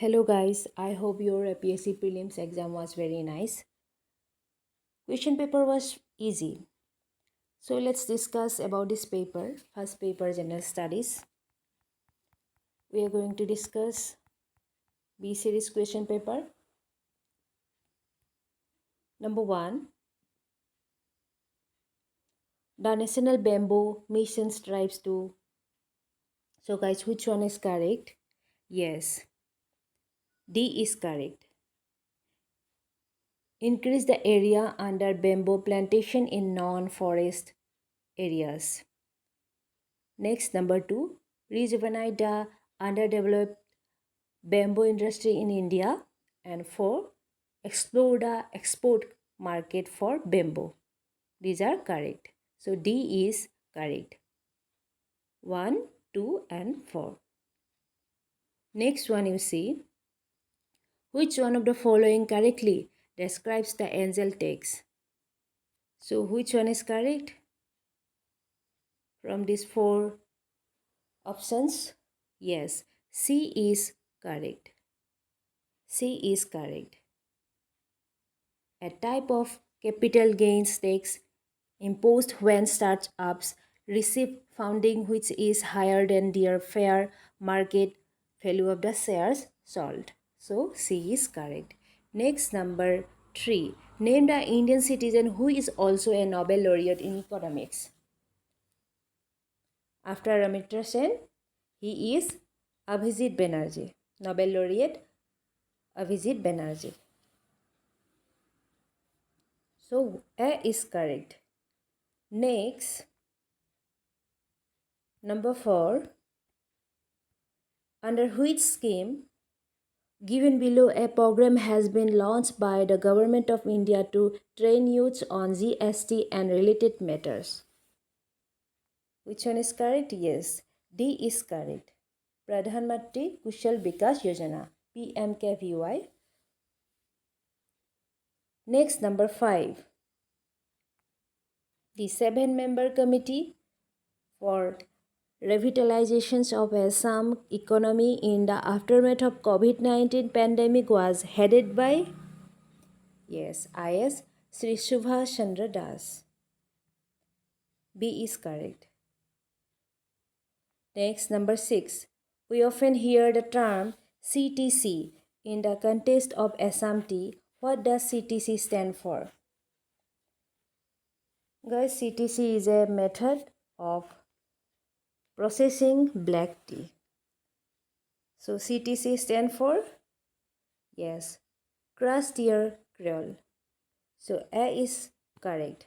Hello guys, I hope your APSC prelims exam was very nice. Question paper was easy. So let's discuss about this paper, first paper general studies. We are going to discuss B series question paper. Number 1, the National Bamboo Mission strives to. So guys, which one is correct? Yes, D is correct. Increase the area under bamboo plantation in non-forest areas. Next, number 2, rejuvenate the underdeveloped bamboo industry in India. And 4, explore the export market for bamboo. These are correct. So D is correct. 1, 2 and 4. Next one you see, which one of the following correctly describes the angel text? So which one is correct? From these 4 options, yes, C is correct. C is correct. A type of capital gains tax imposed when startups receive funding which is higher than their fair market value of the shares sold. So C is correct. Next, number 3. Name the Indian citizen who is also a Nobel laureate in economics. After Amartya Sen, he is Abhijit Banerjee. Nobel laureate Abhijit Banerjee. So A is correct. Next, number 4. Under which scheme given below a program has been launched by the Government of India to train youths on GST and related matters? Which one is correct? Yes, D is correct. Pradhan Mantri Kushal Vikas Yojana, PMKVY. Next, number 5. The 7-member committee for revitalizations of Assam economy in the aftermath of COVID-19 pandemic was headed by, yes, IS Sri Subhash Chandra Das. B is correct. Next, number 6. We often hear the term CTC in the context of Assam tea. What does CTC stand for? Guys, CTC is a method of processing black tea. So CTC stand for, yes, crushed tear Creole. So A is correct.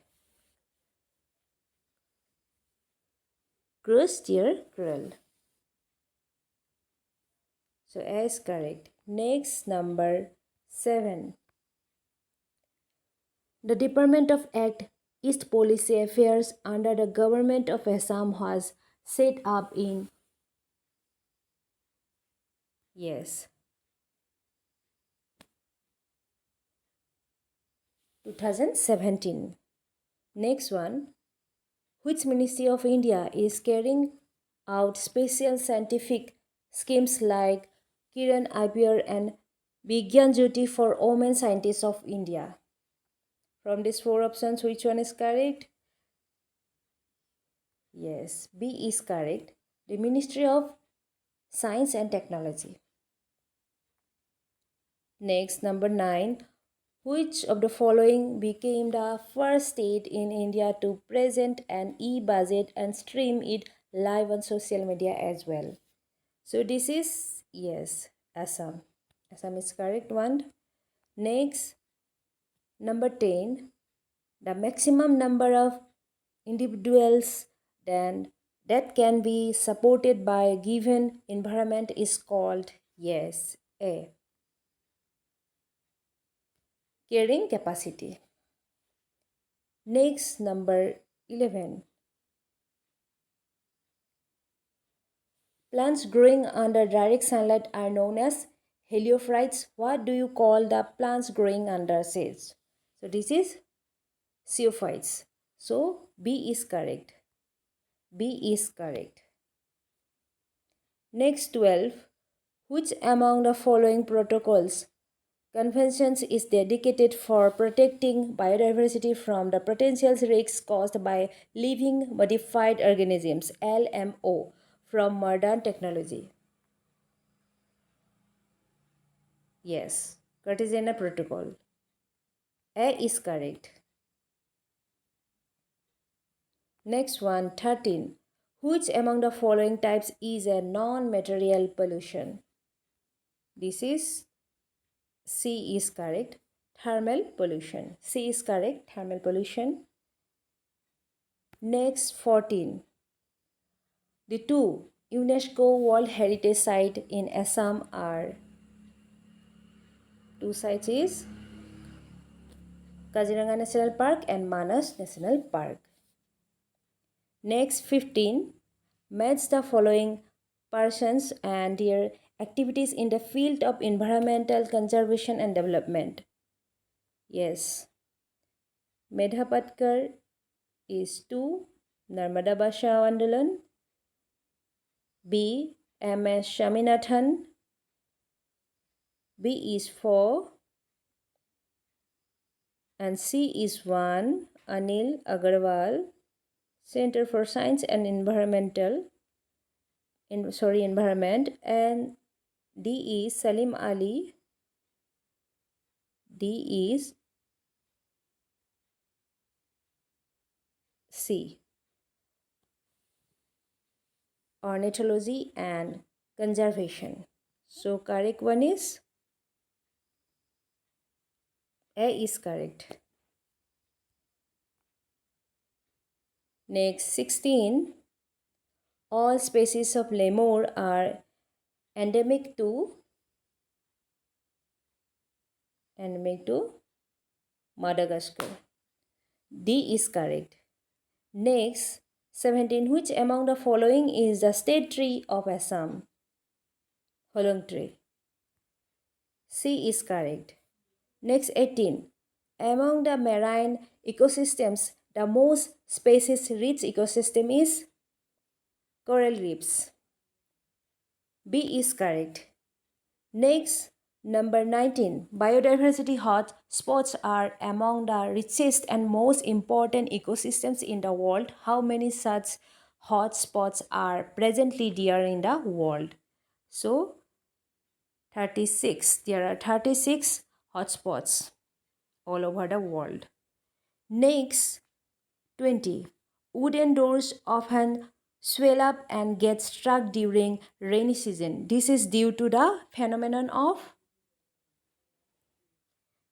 Crushed tear Creole. So A is correct. Next, number 7. The Department of Act East Policy Affairs under the Government of Assam was set up in, yes, 2017. Next one. Which Ministry of India is carrying out special scientific schemes like Kiran IPR and Vigyan Jyoti for women scientists of India? From these 4 options, which one is correct? Yes, B is correct. The Ministry of Science and Technology. Next, number 9. Which of the following became the first state in India to present an e-budget and stream it live on social media as well? So this is, yes, Assam. Assam is correct one. Next, number 10. The maximum number of individuals then that can be supported by a given environment is called, yes, A, carrying capacity. Next, number 11. Plants growing under direct sunlight are known as heliophytes. What do you call the plants growing under shades? So this is Zeophytes. So B is correct. B is correct. Next, 12. Which among the following protocols conventions is dedicated for protecting biodiversity from the potential risks caused by living modified organisms LMO from modern technology? Yes, Cartagena Protocol. A is correct. Next one, 13. Which among the following types is a non-material pollution? This is C is correct. Thermal pollution. C is correct. Thermal pollution. Next, 14. The two UNESCO World Heritage Site in Assam are two sites is Kaziranga National Park and Manas National Park. Next, 15. Match the following persons and their activities in the field of environmental conservation and development. Yes. Medha Patkar is 2. Narmada Bachao Andolan. B. M.S. Shaminathan. B is 4. And C is 1. Anil Agarwal, Center for Science and Environment. And D is Salim Ali. D is C. Ornithology and Conservation. So correct one is A is correct. Next, 16. All species of lemur are endemic to Madagascar. D is correct. Next, 17. Which among the following is the state tree of Assam? Holong tree. C is correct. Next, 18. Among the marine ecosystems, the most species-rich ecosystem is coral reefs. B is correct. Next, number 19. Biodiversity hot spots are among the richest and most important ecosystems in the world. How many such hot spots are presently there in the world? So, 36. There are 36 hotspots all over the world. Next, 20. Wooden doors often swell up and get stuck during rainy season. This is due to the phenomenon of,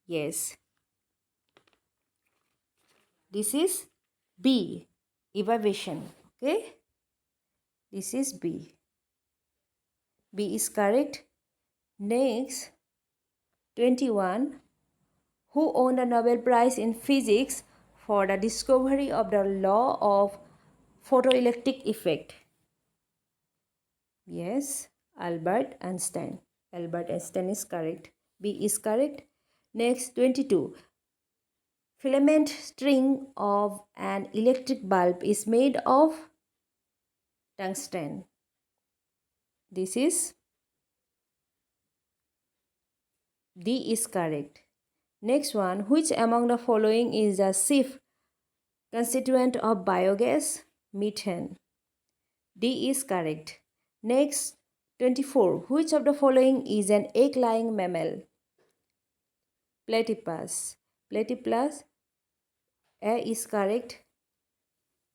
yes, this is B, evaporation. Okay, this is B. B is correct. Next, 21. Who won the Nobel Prize in Physics for the discovery of the law of photoelectric effect? Yes, Albert Einstein. Albert Einstein is correct. B is correct. Next, 22. Filament string of an electric bulb is made of tungsten. This is D is correct. Next one, which among the following is a chief constituent of biogas? Methane. D is correct. Next, 24. Which of the following is an egg-laying mammal? Platypus. Platypus. A is correct.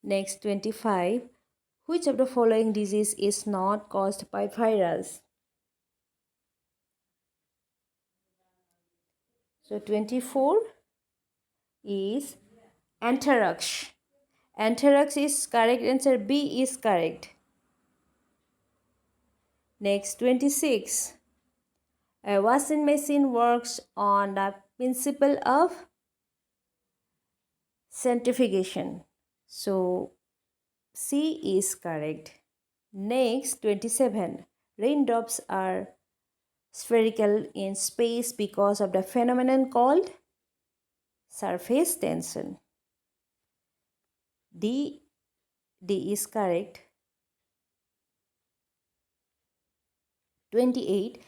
Next, 25. Which of the following disease is not caused by virus? So, 24 is anthrax. Anthrax is correct answer. B is correct. Next, 26. A washing machine works on the principle of centrifugation. So, C is correct. Next, 27. Raindrops are spherical in space because of the phenomenon called surface tension. D is correct. 28.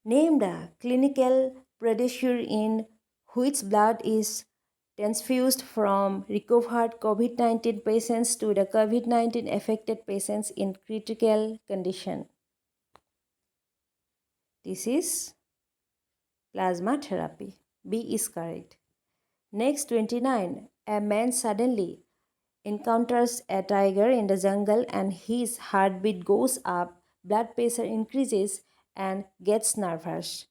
Name the clinical procedure in which blood is transfused from recovered COVID-19 patients to the COVID-19 affected patients in critical condition. This is plasma therapy. B is correct. Next, 29. A man suddenly encounters a tiger in the jungle and his heartbeat goes up, blood pressure increases, and gets nervous.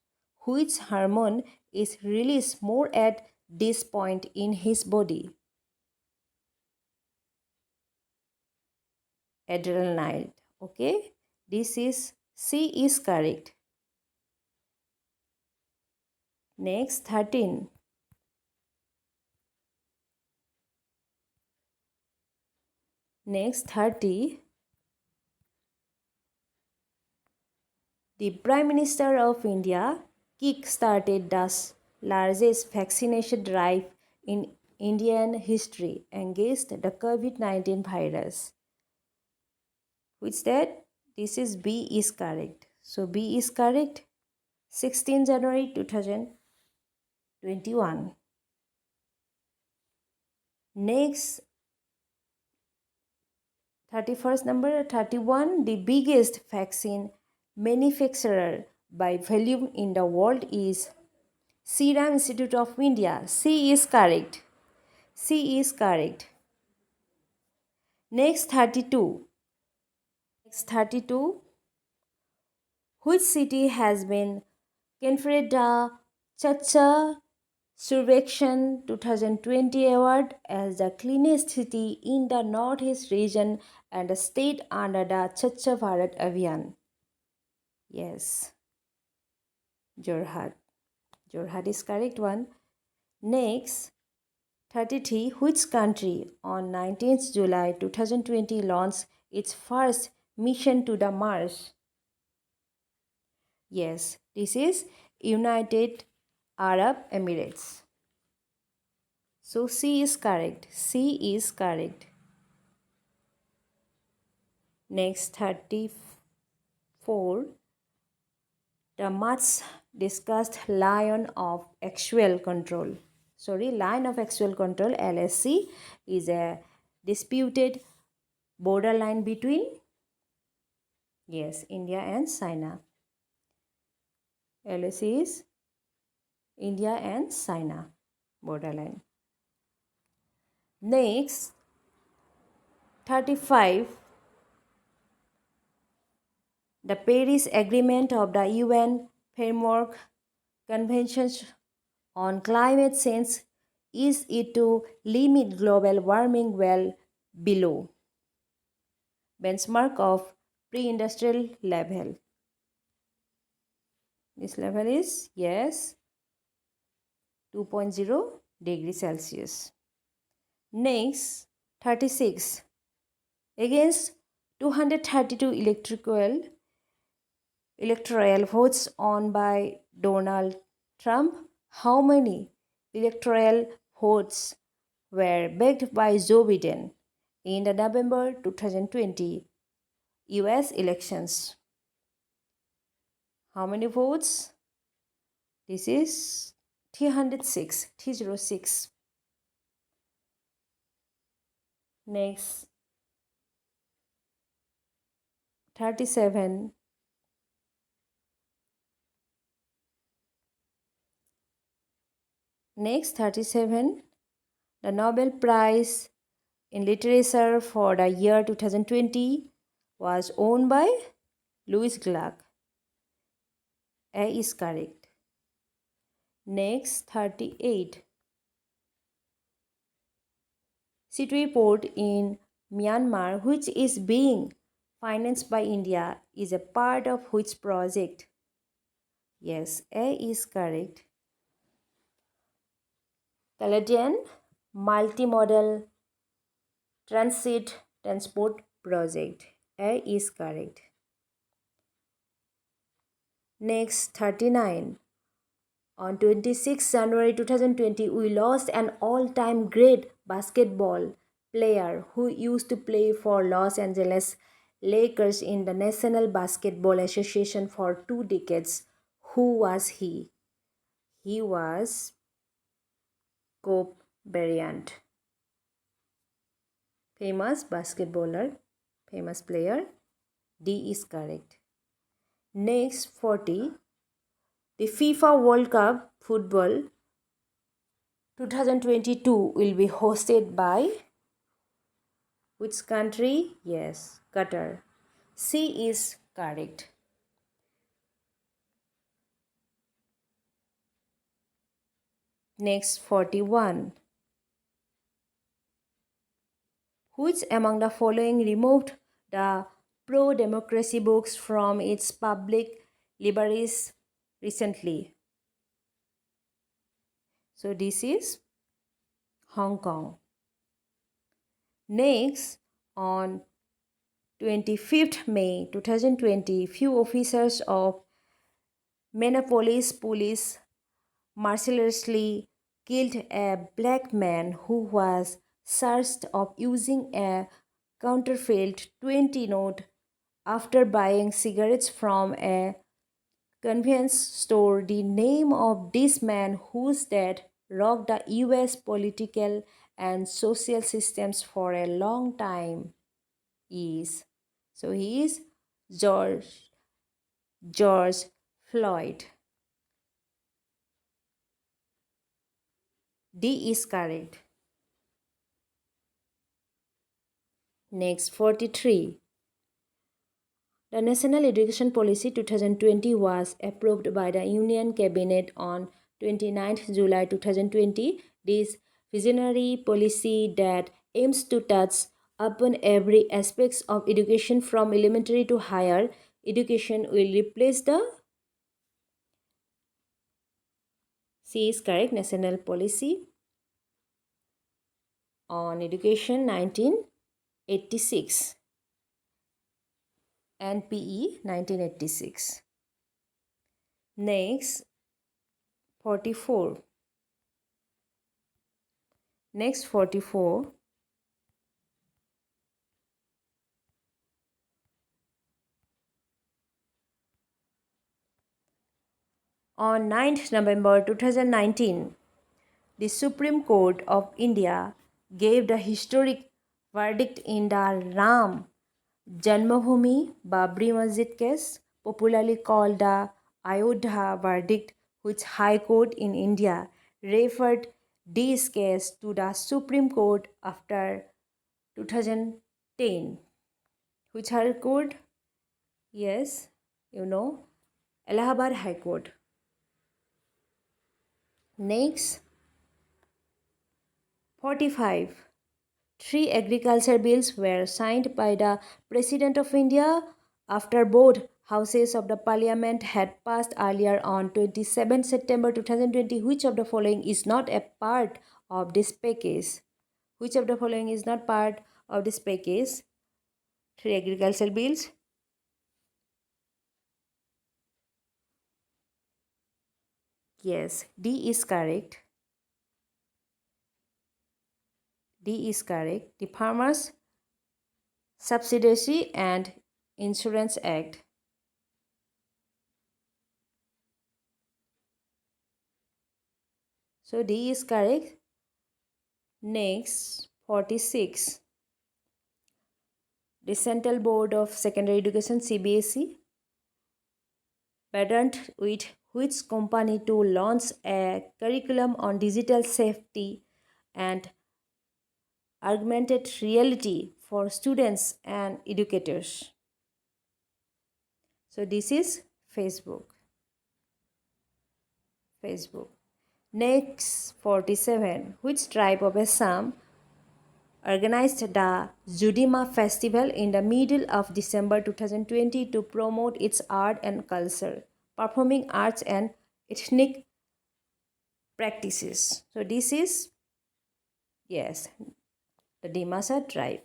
Which hormone is released more at this point in his body? Adrenaline. Okay, this is C is correct. Next, 13. Next, 30. The Prime Minister of India kick-started the largest vaccination drive in Indian history against the COVID-19 virus. Which that? This is B is correct. So B is correct. 16 January 2021. Next, 31st number 31. The biggest vaccine manufacturer by volume in the world is Serum Institute of India. C is correct. C is correct. Next 32. Next 32. Which city has been conferred the Chacha Survekshan 2020 award as the cleanest city in the Northeast region and a state under the Chacha Bharat Abhiyan? Yes, Jorhat. Jorhat is correct one. Next, 33. Which country on 19th July 2020 launched its first mission to the Mars? Yes, this is United Arab Emirates. So C is correct. C is correct. Next, 34. The much discussed line of actual control. Line of actual control LSC is a disputed borderline between, yes, India and China. LSC is India and China borderline. Next, 35. The Paris Agreement of the UN Framework Convention on Climate Change is it to limit global warming well below benchmark of pre-industrial level. This level is, yes, 2.0 degrees Celsius. Next, 36. Against 232 electoral votes won by Donald Trump, how many electoral votes were backed by Joe Biden in the November 2020 US elections? How many votes? This is 306, 306. Next, 37. Next, 37. The Nobel Prize in Literature for the year 2020 was won by Louis Gluck. A is correct. Next, 38. Situate port in Myanmar, which is being financed by India, is a part of which project? Yes, A is correct. Canadian Multimodal Transit Transport Project. A is correct. Next, 39. On 26 January 2020, we lost an all-time great basketball player who used to play for Los Angeles Lakers in the National Basketball Association for 2 decades. Who was he? He was Kobe Bryant. Famous basketballer, famous player. D is correct. Next 40. The FIFA World Cup Football 2022 will be hosted by which country? Yes, Qatar. C is correct. Next 41. Which among the following removed the pro-democracy books from its public libraries recently? So this is Hong Kong. Next, on 25th May 2020, few officers of Minneapolis police mercilessly killed a black man who was charged of using a counterfeit 20 note after buying cigarettes from a convenience store. The name of this man whose death rocked the US political and social systems for a long time is, so he is George George Floyd. D is correct. Next 43. The National Education Policy 2020 was approved by the Union Cabinet on 29th July 2020. This visionary policy that aims to touch upon every aspect of education from elementary to higher education will replace the C is correct, National Policy on Education 1986. NPE 1986. Next 44. Next 44. On 9th November 2019, the Supreme Court of India gave the historic verdict in the Ram Janmabhoomi Babri Masjid case, popularly called the Ayodhya verdict, which High Court in India referred this case to the Supreme Court after 2010. Which High Court? Yes, Allahabad High Court. Next, 45. 3 agriculture bills were signed by the President of India after both houses of the Parliament had passed earlier on 27 September 2020. Which of the following is not a part of this package? Which of the following is not part of this package? 3 agriculture bills. Yes, D is correct. D is correct. The Farmers Subsidy and Insurance Act. So D is correct. Next, 46. The Central Board of Secondary Education CBSE partnered with which company to launch a curriculum on digital safety and augmented reality for students and educators? So this is Facebook. Next 47. Which tribe of Assam organized the Judima festival in the middle of December 2020 to promote its art and culture, performing arts and ethnic practices? So this is, yes, the Dimasa tribe.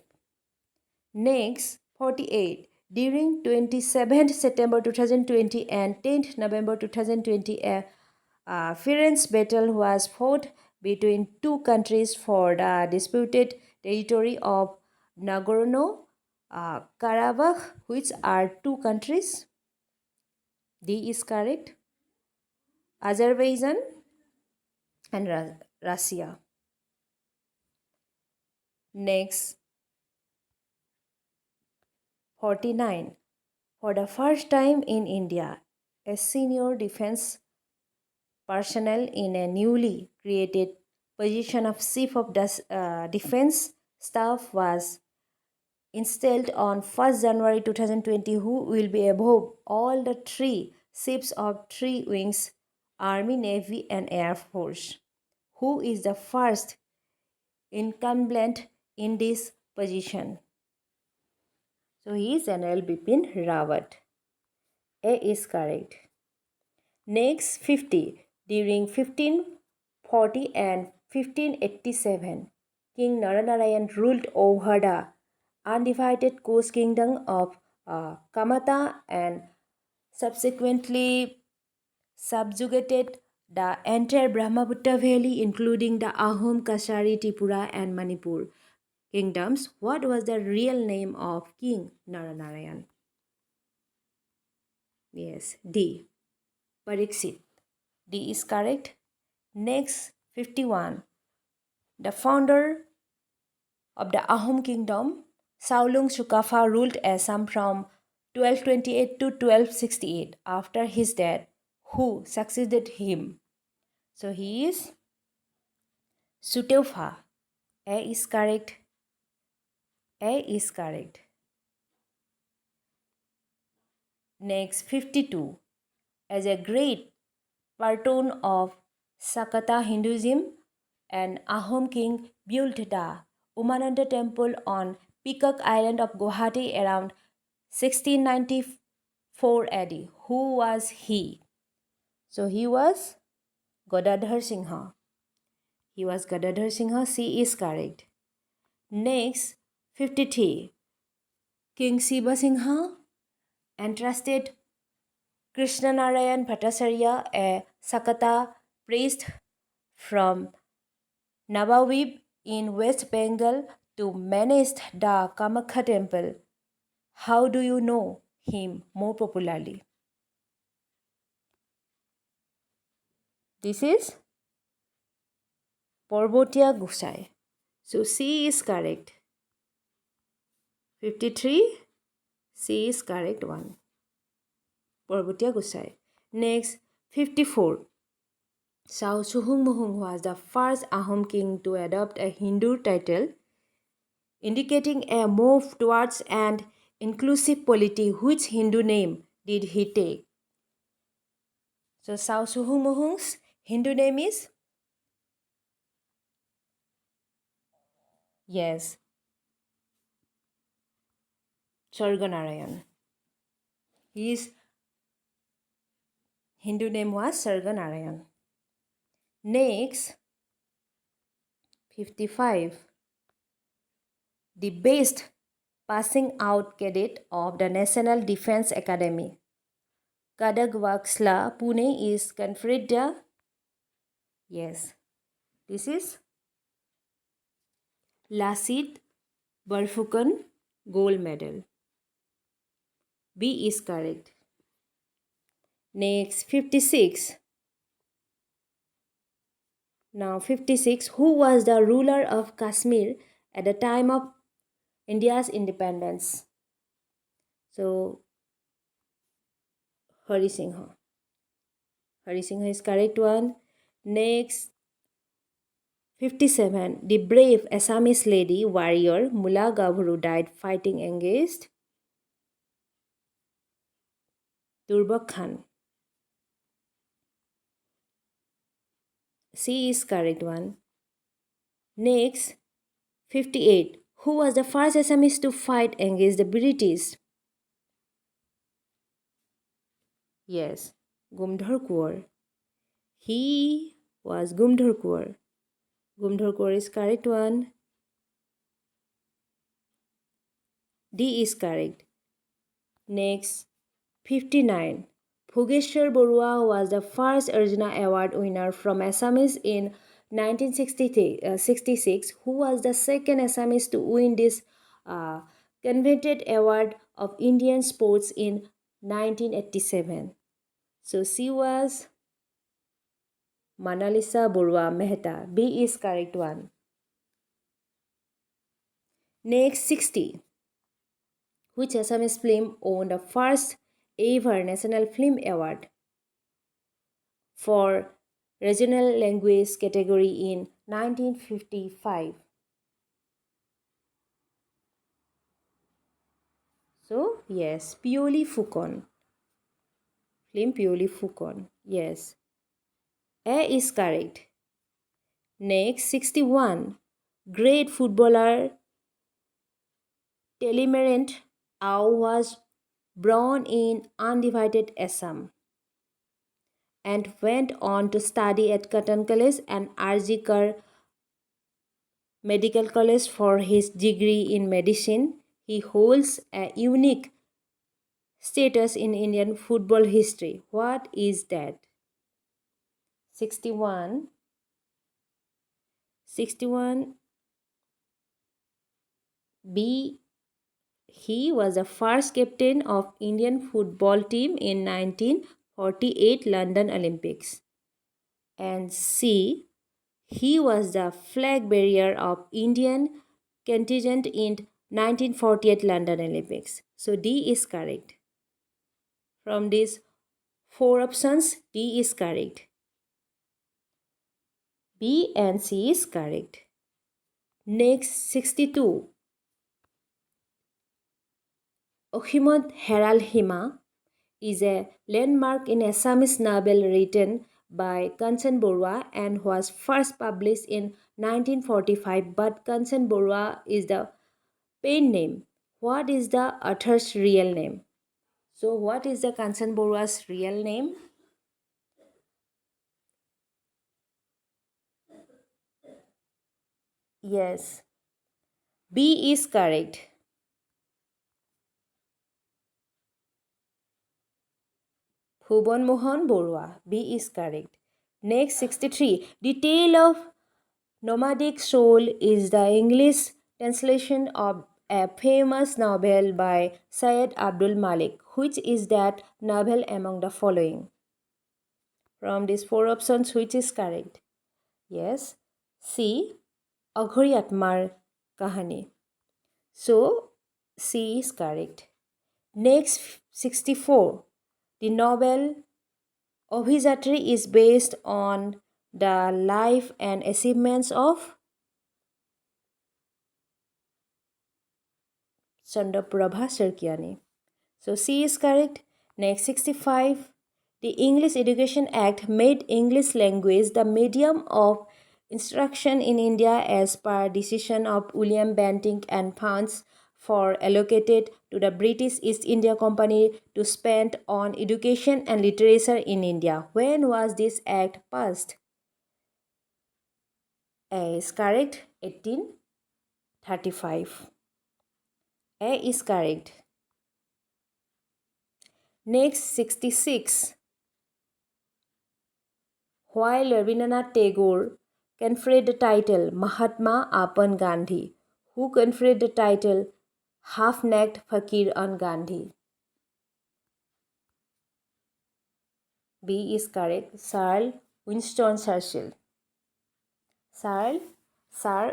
Next 48. During 27th September 2020 and 10th November 2020, a fierce battle was fought between two countries for the disputed territory of Nagorno Karabakh, which are two countries. D is correct. Azerbaijan and Russia. Next, 49. For the first time in India, a senior defense personnel in a newly created position of Chief of Defense Staff was installed on 1st January 2020, who will be above all the three ships of three wings, Army, Navy and Air Force. Who is the first incumbent in this position? So he is General Bipin Rawat. A is correct. Next, 50. During 1540 and 1587, King Naranarayan ruled over the undivided coast kingdom of Kamata and subsequently subjugated the entire Brahmaputra valley, including the Ahom, Kashari, Tripura and Manipur kingdoms. What was the real name of King Naranarayan? Yes, D. Pariksit. D is correct. Next, 51. The founder of the Ahom kingdom, Saulung Sukafa, ruled Assam from 1228 to 1268. After his death, who succeeded him? So he is Suteufa. A is correct. A is correct. Next, 52. As a great patron of Sakata Hinduism, an Ahom king built the Umananda temple on Peacock Island of Guwahati around 1694 AD. Who was he? So he was Godadhar Singha. He was Godadhar Singha. C is correct. Next, 53. King Siva Singha entrusted Krishnanarayan Bhattacharya, a Sakata priest from Nawabib in West Bengal, to manage the Kamakya temple. How do you know him more popularly? This is Parbotia Gusai. So C is correct. 53. C is correct one. Parbotia Gusai. Next, 54. Sao Suhung Muhung was the first Ahom king to adopt a Hindu title, indicating a move towards an inclusive polity. Which Hindu name did he take? So Sao Suhung Muhung's Hindu name is? Yes, Sarganarayan. His Hindu name was Sarganarayan. Next, 55. The best passing out cadet of the National Defense Academy, Kadagwaksla, Pune, is conferred the? Yes, this is Lasit Barfukan Gold Medal. B is correct. Next, 56. Now, 56. Who was the ruler of Kashmir at the time of India's independence? So, Hari Singha. Hari Singha is correct one. Next, 57. The brave Assamese lady warrior Mula Gabru died fighting against Turbak Khan. C is correct one. Next, 58. Who was the first Assamese to fight against the British? Yes, Gumdhar Kaur. He was Gumdhar Kaur. Gumdhar Kaur is correct one. D is correct. Next, 59. Bhogeshwar Barua was the first Arjuna Award winner from Assamese in 1966. Who was the second Assamese to win this Coveted Award of Indian Sports in 1987. So she was Manalisa Burwa Mehta. B is correct one. Next 60. Which Assamese film won the first ever National Film Award for regional language category in 1955? So yes, Pioli Fukon. Film Pioli Fukon. Yes. A is correct. Next 61. Great footballer Telemerent Au was born in undivided Assam and went on to study at Cotton College and R.G. Kar Medical College for his degree in medicine. He holds a unique status in Indian football history. What is that? 61. 61. B. He was the first captain of Indian football team in 1948 London Olympics. And C. He was the flag bearer of Indian contingent in 1948 London Olympics. So D is correct. From these four options, D is correct. B and C is correct. Next 62. Ohimod Heral Hima is a landmark in Assamese novel written by Kanchan Borua and was first published in 1945, but Kanchan Borua is the pen name. What is the author's real name? So what is the Kanchan Borua's real name? Yes. B is correct. Bhuban Mohan Borua. B is correct. Next 63. The Tale of Nomadic Soul is the English translation of a famous novel by Syed Abdul Malik. Which is that novel among the following? From these four options, which is correct? Yes. C. Aghori Atmar Kahani. So, C is correct. Next, 64. The novel Abhijatri is based on the life and achievements of Chandraprabha Sharkiani. So C is correct. Next 65. The English Education Act made English language the medium of instruction in India as per decision of William Bentinck, and funds for allocated to the British East India Company to spend on education and literature in India. When was this act passed? A is correct. 1835. A is correct. Next 66. While Rabindranath Tagore conferred the title Mahatma upon Gandhi, who conferred the title Half-Naked Fakir on Gandhi? B is correct. Sir Winston Churchill. Sir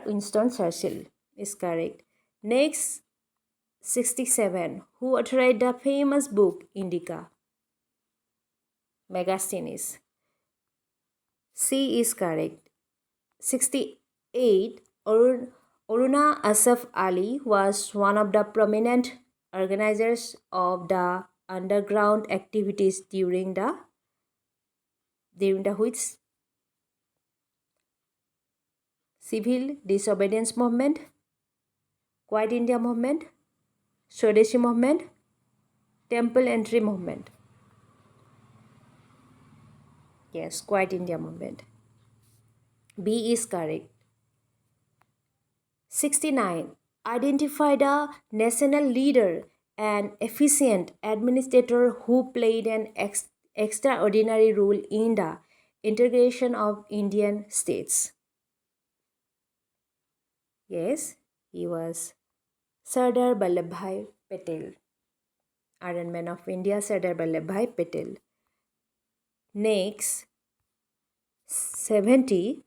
Winston Churchill is correct. Next 67. Who authored the famous book Indica? Megasthenes. C is correct. 68. Aruna Asaf Ali was one of the prominent organizers of the underground activities during the which civil disobedience movement, Quiet India movement, Swadeshi movement, temple entry movement. Yes, Quiet India movement. B is correct. 69. Identify the national leader and efficient administrator who played an extraordinary role in the integration of Indian states. Yes, he was Sardar Vallabhbhai Patel. Iron Man of India, Sardar Vallabhbhai Patel. Next, 70.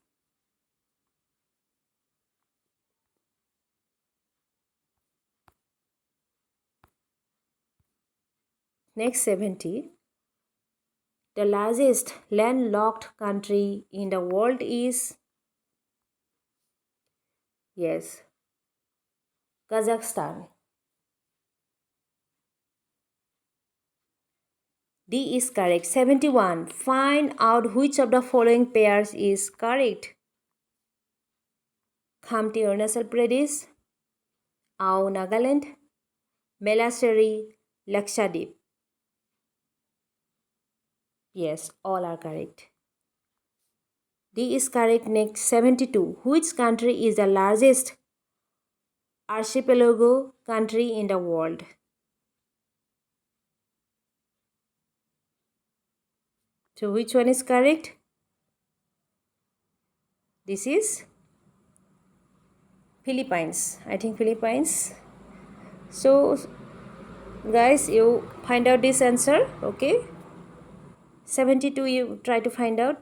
Next 70. The largest landlocked country in the world is, yes, Kazakhstan. D is correct. 71. Find out which of the following pairs is correct. Khamti Arunachal Pradesh, Ao Nagaland, Melasari Lakshadweep. Yes, all are correct. D is correct. Next 72. Which country is the largest archipelago country in the world? So which one is correct? This is Philippines. I think Philippines. So guys, you find out this answer, okay? 72 you try to find out.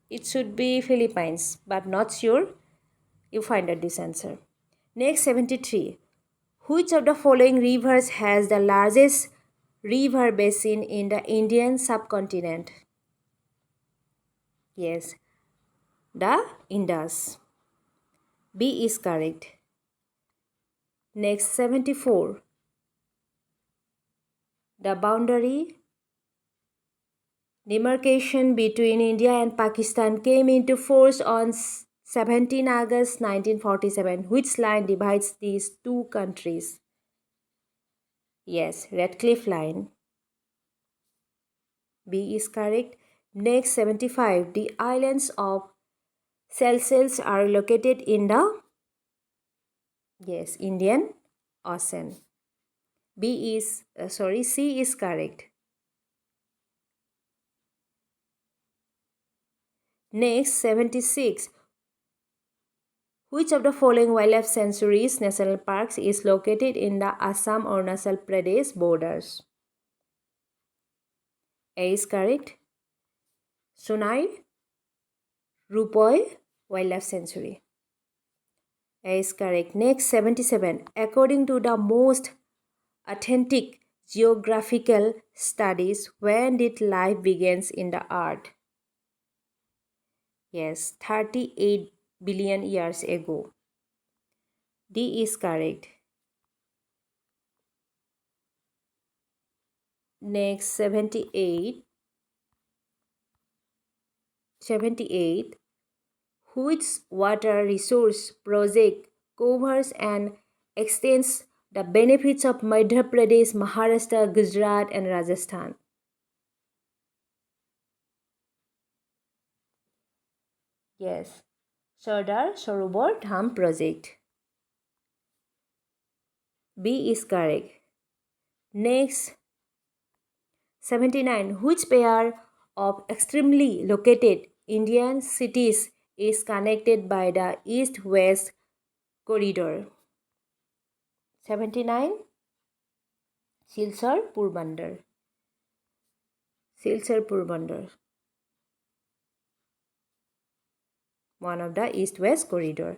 It should be Philippines, but not sure. You find out this answer. Next 73. Which of the following rivers has the largest river basin in the Indian subcontinent? Yes, the Indus. B is correct. Next 74. The boundary demarcation between India and Pakistan came into force on 17 August 1947. Which line divides these two countries? Yes, Redcliffe Line. B is correct. Next 75. The islands of Seychelles are located in the, yes, Indian Ocean. C is correct. Next 76. Which of the following wildlife sanctuaries national parks is located in the Assam-Arunachal Pradesh borders? A is correct. Sunai Rupoi Wildlife Sanctuary. A is correct. Next 77. According to the most authentic geographical studies, when did life begins in the earth? Yes, 38 billion years ago. D is correct. Next 78. Which water resource project covers and extends the benefits of Madhya Pradesh, Maharashtra, Gujarat and Rajasthan? Yes, Sardar Sarovar Dham project. B is correct. Next 79. Which pair of extremely located Indian cities is connected by the east-west corridor? 79. Silchar Porbandar. Silchar Porbandar. One of the east-west corridor.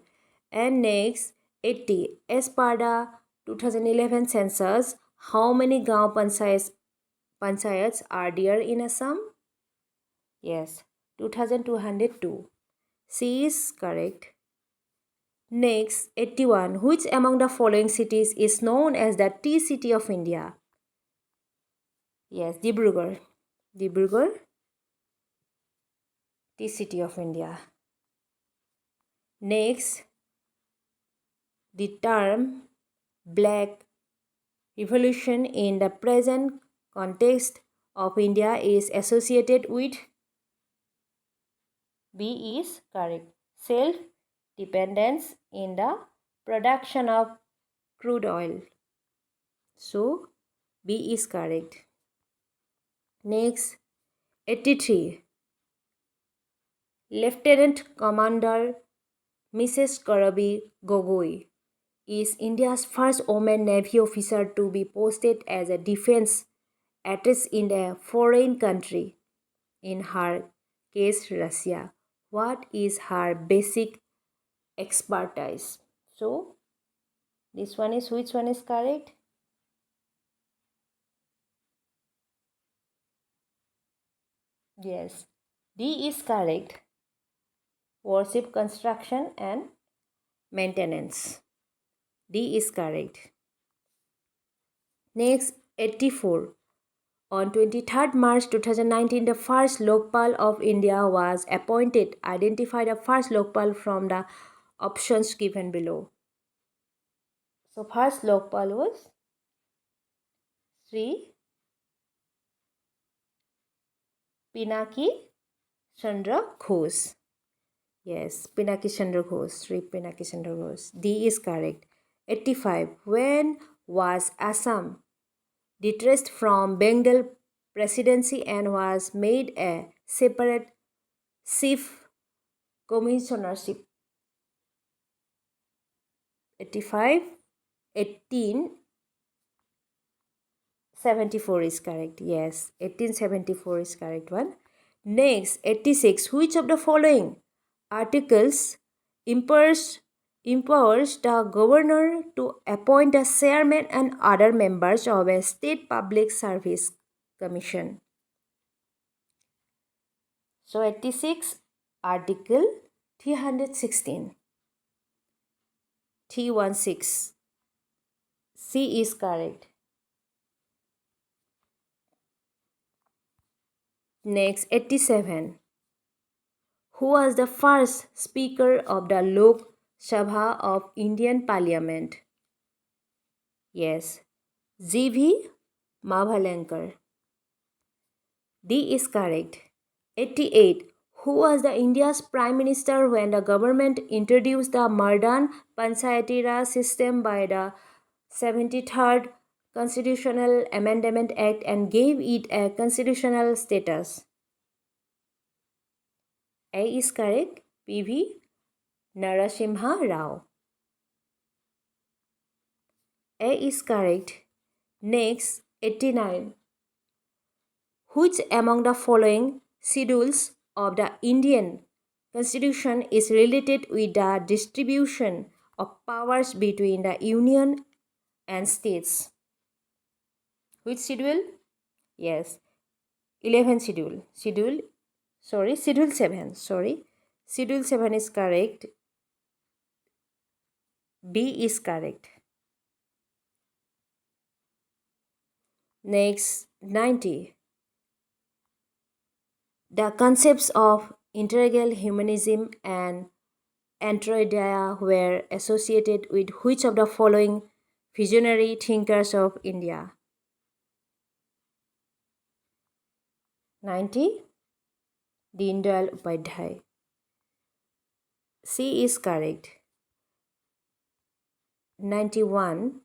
And next 80. As per the 2011 census, how many Gaon panchayats are there in Assam? Yes, 2202. C is correct. Next 81. Which among the following cities is known as the tea city of India? Yes, Dibrugarh. Dibrugarh, tea city of India. Next, the term Black Revolution in the present context of India is associated with, B is correct, self-dependence in the production of crude oil. So, B is correct. Next, 83. Lieutenant Commander Mrs. Karabi Gogoi is India's first woman Navy officer to be posted as a defense attaché in a foreign country, in her case Russia. What is her basic expertise? So, this one is, which one is correct? Yes, D is correct. Warship construction and maintenance. D is correct. Next, 84. On 23rd March 2019, the first Lokpal of India was appointed. Identify the first Lokpal from the options given below. So, first Lokpal was Sri Pinaki Chandra Ghosh. Yes, Pinaki Chandra Ghosh. Sri Pinaki Chandra Ghosh. D is correct. 85. When was Assam detached from Bengal presidency and was made a separate chief commissionership? 85. 1874 is correct. Yes, 1874 is correct one. Next, 86. Which of the following articles empowers the governor to appoint a chairman and other members of a state public service commission? So, 86, Article 316. 316. C is correct. Next, 87. Who was the first Speaker of the Lok Sabha of Indian Parliament? Yes, G.V. Mavalankar. D is correct. 88. Who was the India's Prime Minister when the government introduced the modern Panchayati Raj system by the 73rd Constitutional Amendment Act and gave it a constitutional status? A is correct. P.V. Narasimha Rao. A is correct. Next, 89. Which among the following schedules of the Indian Constitution is related with the distribution of powers between the Union and states? Which schedule? Yes, 11 schedule. Schedule 7. Schedule 7 is correct. B is correct. Next, 90. The concepts of integral humanism and Antrodia were associated with which of the following visionary thinkers of India? 90. Deen Dayal Upadhyay. C is correct. 91.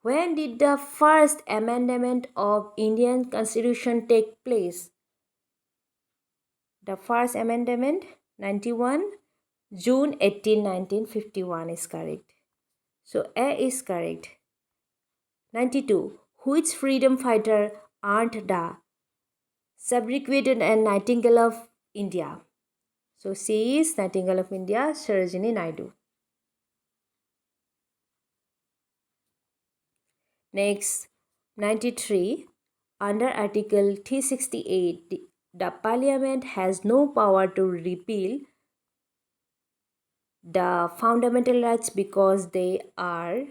When did the first amendment of Indian Constitution take place? The first amendment, 91, June 18, 1951 is correct. So A is correct. 92. Which freedom fighter earned the sobriquet and Nightingale of India? So C is Nightingale of India, Sarojini Naidu. Next, 93. Under Article 368, the Parliament has no power to repeal the fundamental rights because they are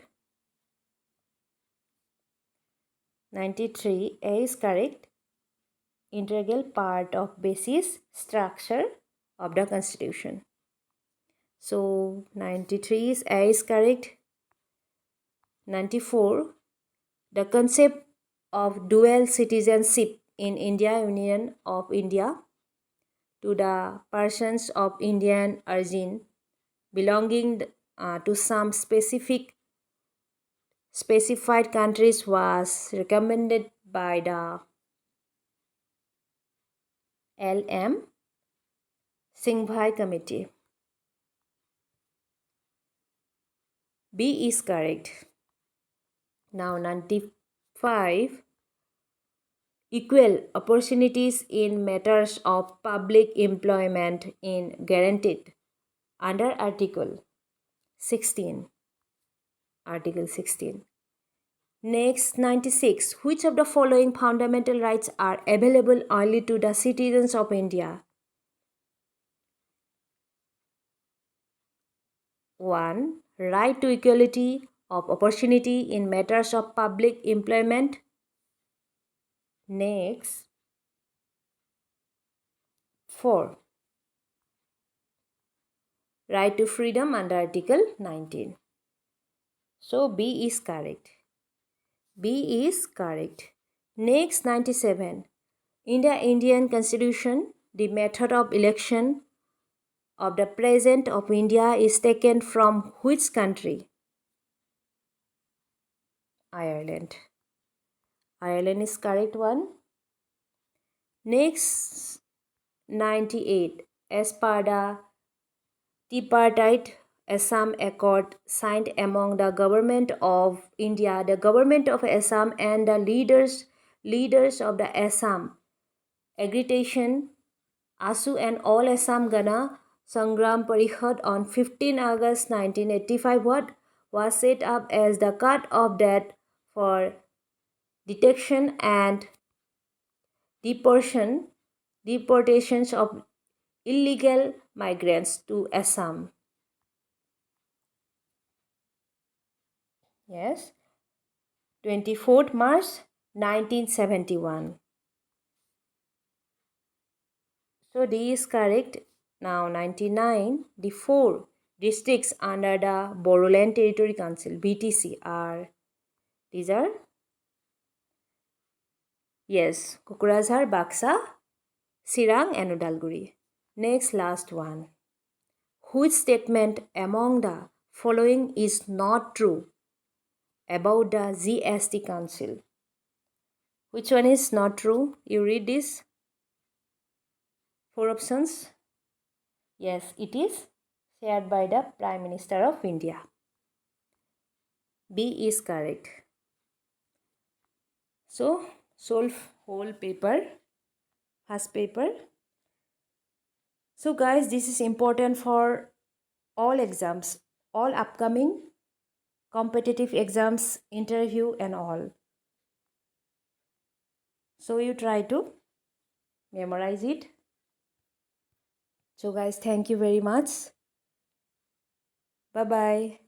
93. A is correct. Integral part of basis structure of the Constitution. So 93 is A is correct. 94. The concept of dual citizenship in India Union of India to the persons of Indian origin belonging to some specified countries was recommended by the L.M. Singhvi Committee. B is correct. Now 95. Equal opportunities in matters of public employment in guaranteed under Article 16. Article 16. Next, 96. Which of the following fundamental rights are available only to the citizens of India? 1. Right to equality of opportunity in matters of public employment. Next, 4. Right to freedom under Article 19. So B is correct. B is correct. Next, 97. In the Indian Constitution, the method of election of the President of India is taken from which country? Ireland. Ireland is correct one. Next, 98. As per the tripartite Assam Accord signed among the Government of India, the Government of Assam and the leaders of the Assam Agitation ASU and All Assam Gana Sangram Parishad on 15 August 1985 was set up as the cut-off date for detection and deportations of illegal migrants to Assam. Yes, 24th March 1971. So D is correct. Now 99. The 4 districts under the Bodoland Territory Council BTC are, these are, yes, Kokrajhar, Baksa, Sirang and Udalguri. Next, last one. Which statement among the following is not true about the GST Council? Which one is not true? You read this. 4 options. Yes, it is shared by the Prime Minister of India. B is correct. So, solve whole paper, first paper. So guys, this is important for all exams, all upcoming competitive exams, interview and all. So you try to memorize it. So guys, thank you very much. Bye-bye.